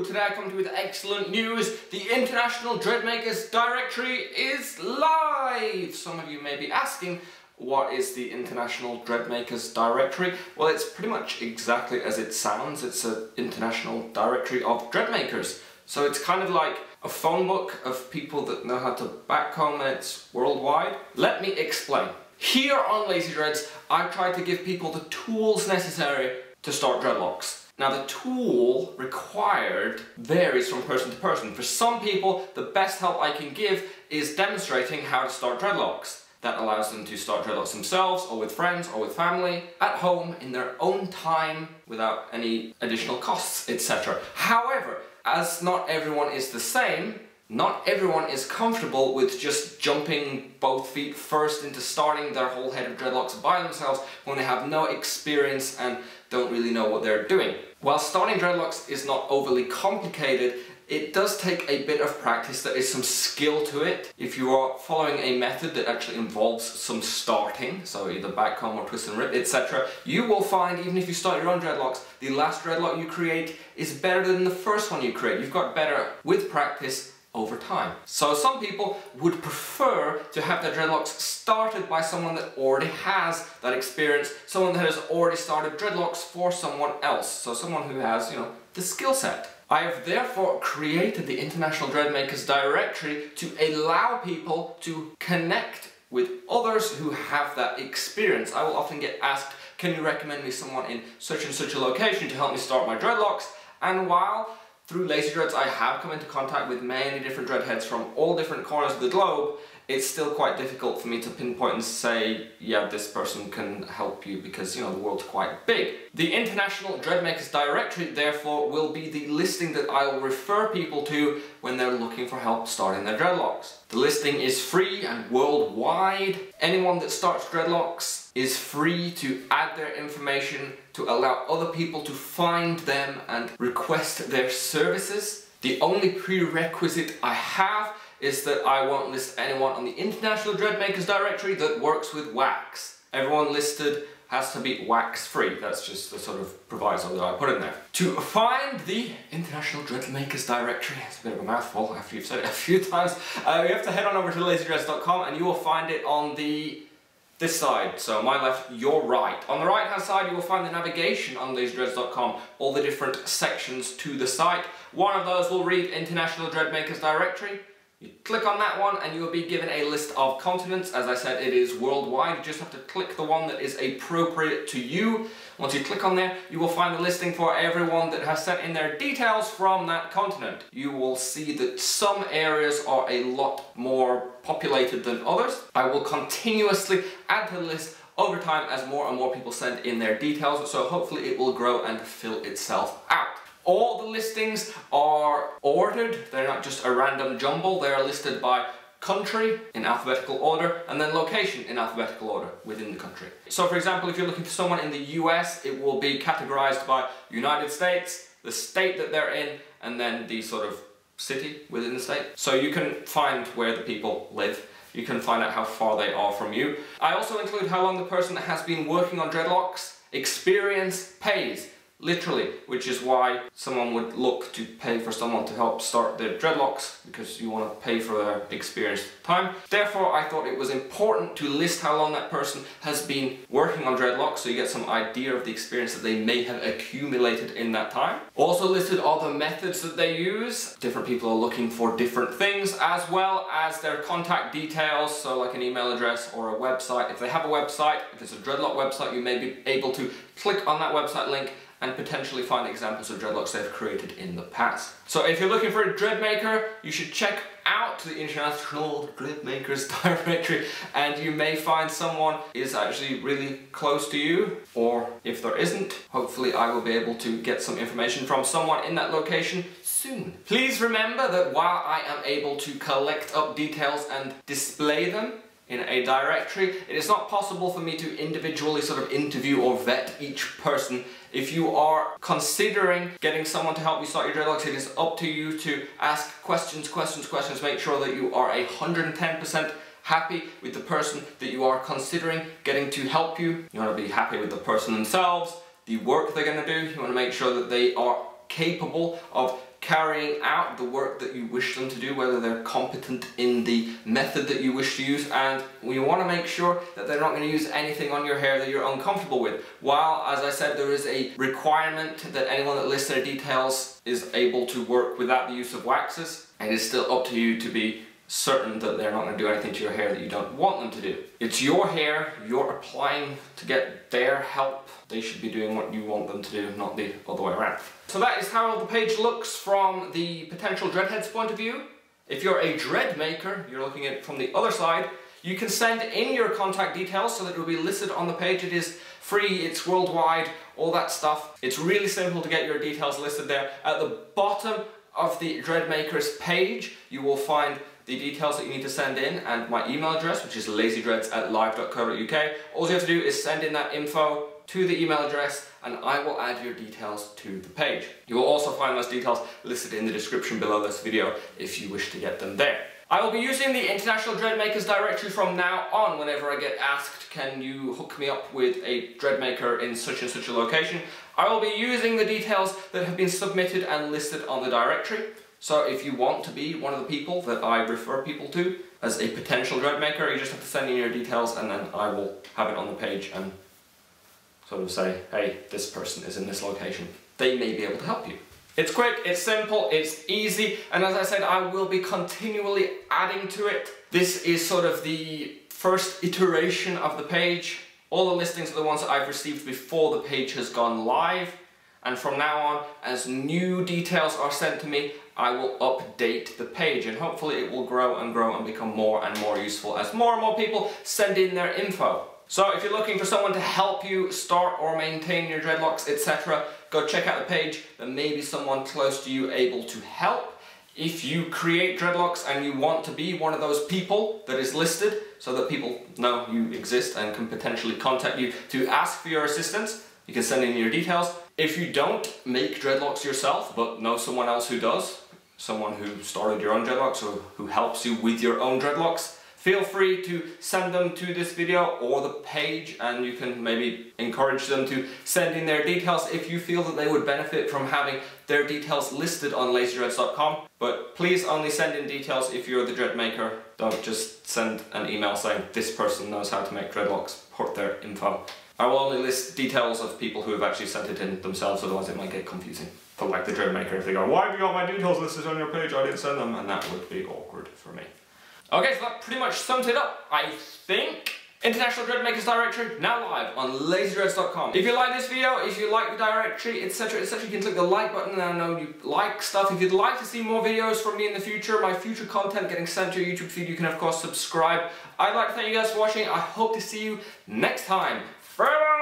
Today I come to you with excellent news. The International Dreadmakers directory is live! Some of you may be asking, what is the International Dreadmakers directory? Well, it's pretty much exactly as it sounds. It's an international directory of dreadmakers. So it's kind of like a phone book of people that know how to backcomb, and it's worldwide. Let me explain. Here on Lazydreads, I try to give people the tools necessary to start dreadlocks. Now, the tool required varies from person to person. For some people, the best help I can give is demonstrating how to start dreadlocks. That allows them to start dreadlocks themselves, or with friends, or with family, at home, in their own time, without any additional costs, etc. However, as not everyone is the same, not everyone is comfortable with just jumping both feet first into starting their whole head of dreadlocks by themselves when they have no experience and don't really know what they're doing. While starting dreadlocks is not overly complicated, it does take a bit of practice. There is some skill to it. If you are following a method that actually involves some starting, so either backcomb or twist and rip, etc., you will find, even if you start your own dreadlocks, the last dreadlock you create is better than the first one you create. You've got better with practice over time. So some people would prefer to have their dreadlocks started by someone that already has that experience, someone that has already started dreadlocks for someone else, so someone who has, the skill set. I have therefore created the International Dreadmakers directory to allow people to connect with others who have that experience. I will often get asked, can you recommend me someone in such and such a location to help me start my dreadlocks? And while through Lazydreads I have come into contact with many different dreadheads from all different corners of the globe, it's still quite difficult for me to pinpoint and say, yeah, this person can help you, because, the world's quite big. The International Dreadmakers directory, therefore, will be the listing that I will refer people to when they're looking for help starting their dreadlocks. The listing is free and worldwide. Anyone that starts dreadlocks is free to add their information to allow other people to find them and request their services. The only prerequisite I have is that I won't list anyone on the International Dreadmakers directory that works with wax. Everyone listed has to be wax free. That's just the sort of proviso that I put in there. To find the International Dreadmakers directory, it's a bit of a mouthful after you've said it a few times, you have to head on over to lazydreads.com and you will find it on this side, so my left, your right. On the right hand side you will find the navigation on lazydreads.com, all the different sections to the site. One of those will read International Dreadmakers directory. You click on that one and you will be given a list of continents. As I said, it is worldwide. You just have to click the one that is appropriate to you. Once you click on there, you will find the listing for everyone that has sent in their details from that continent. You will see that some areas are a lot more populated than others. I will continuously add to the list over time as more and more people send in their details, so hopefully it will grow and fill itself out. All the listings are ordered. They're not just a random jumble. They are listed by country in alphabetical order and then location in alphabetical order within the country. So for example, if you're looking for someone in the US, it will be categorized by United States, the state that they're in, and then the sort of city within the state. So you can find where the people live. You can find out how far they are from you. I also include how long the person has been working on dreadlocks. Experience pays. Literally, which is why someone would look to pay for someone to help start their dreadlocks, because you want to pay for their experience time. Therefore, I thought it was important to list how long that person has been working on dreadlocks, so you get some idea of the experience that they may have accumulated in that time. Also listed all the methods that they use. Different people are looking for different things, as well as their contact details, so like an email address or a website. If they have a website, if it's a dreadlock website, you may be able to click on that website link and potentially find examples of dreadlocks they've created in the past. So if you're looking for a dreadmaker, you should check out the International Dreadmakers directory, and you may find someone is actually really close to you, or if there isn't, hopefully I will be able to get some information from someone in that location soon. Please remember that while I am able to collect up details and display them, in a directory. It is not possible for me to individually sort of interview or vet each person. If you are considering getting someone to help you start your dreadlocks, it is up to you to ask questions, make sure that you are 110% happy with the person that you are considering getting to help you. You want to be happy with the person themselves, the work they're going to do. You want to make sure that they are capable of carrying out the work that you wish them to do, whether they're competent in the method that you wish to use, and we want to make sure that they're not going to use anything on your hair that you're uncomfortable with. While, as I said, there is a requirement that anyone that lists their details is able to work without the use of waxes, it is still up to you to be certain that they're not going to do anything to your hair that you don't want them to do. It's your hair, you're applying to get their help. They should be doing what you want them to do, not the other way around. So that is how the page looks from the potential dreadhead's point of view. If you're a dread maker, you're looking at it from the other side, you can send in your contact details so that it will be listed on the page. It is free, it's worldwide, all that stuff. It's really simple to get your details listed there. At the bottom of the Dreadmakers page, you will find the details that you need to send in and my email address, which is lazydreads@live.co.uk. All you have to do is send in that info to the email address and I will add your details to the page. You will also find those details listed in the description below this video if you wish to get them there. I will be using the International Dreadmakers directory from now on whenever I get asked, can you hook me up with a dreadmaker in such and such a location? I will be using the details that have been submitted and listed on the directory. So if you want to be one of the people that I refer people to as a potential dreadmaker, you just have to send in your details and then I will have it on the page and sort of say, hey, this person is in this location. They may be able to help you. It's quick, it's simple, it's easy, and as I said, I will be continually adding to it. This is sort of the first iteration of the page. All the listings are the ones that I've received before the page has gone live. And from now on, as new details are sent to me, I will update the page and hopefully it will grow and become more and more useful as more and more people send in their info. So if you're looking for someone to help you start or maintain your dreadlocks, etc., go check out the page. There may be someone close to you able to help. If you create dreadlocks and you want to be one of those people that is listed so that people know you exist and can potentially contact you to ask for your assistance, you can send in your details. If you don't make dreadlocks yourself but know someone else who does, someone who started your own dreadlocks or who helps you with your own dreadlocks, feel free to send them to this video or the page and you can maybe encourage them to send in their details if you feel that they would benefit from having their details listed on lazydreads.com. But please only send in details if you're the dread maker. Don't just send an email saying this person knows how to make dreadlocks, put their info. I will only list details of people who have actually sent it in themselves, otherwise it might get confusing. For like the dread maker, if they go, why have you got my details listed on your page? I didn't send them, and that would be awkward for me. Okay, so that pretty much sums it up, I think. International Dreadmakers directory, now live on lazydreads.com. If you like this video, if you like the directory, etc, etc, you can click the like button and I know you like stuff. If you'd like to see more videos from me in the future, my future content getting sent to your YouTube feed, you can of course subscribe. I'd like to thank you guys for watching. I hope to see you next time. Farewell!